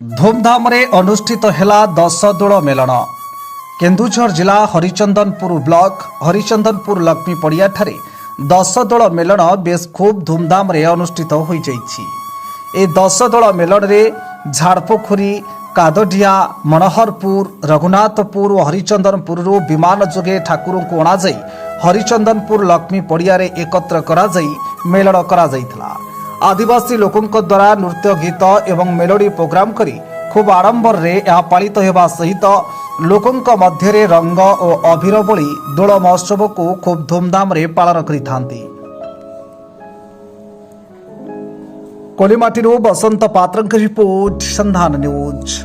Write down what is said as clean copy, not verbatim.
धूमधाम रे अनुष्ठित हेला 10 दोल मेलन। केन्दुझर जिला हरिचंदनपुर ब्लॉक हरिचंदनपुर लक्ष्मी पड़िया ठारे 10 दोल मेलन बेस खूब धूमधाम रे अनुष्ठित हो जाइछि। ए 10 दोल मेलन रे झाड़पोखरी, कादडिया, मनोहरपुर, रघुनाथपुर और हरिचंदनपुर विमान जोगे ठाकुर को अणाई हरिचंदनपुर लक्ष्मी पड़िया रे एकत्र करा जाई मेलन करा जाइथिला। आदिवासी लोकों द्वारा नृत्य, गीत एवं मेलोडी प्रोग्राम करी खूब आडंबर रे यह पालित होगा सहित लोकों मध्य रंग और अबीर बोली दोल महोत्सव को खूब धूमधाम रे पालन करिथांती। कोलिमाटी बसंत पात्रंक रिपोर्ट, संधान न्यूज।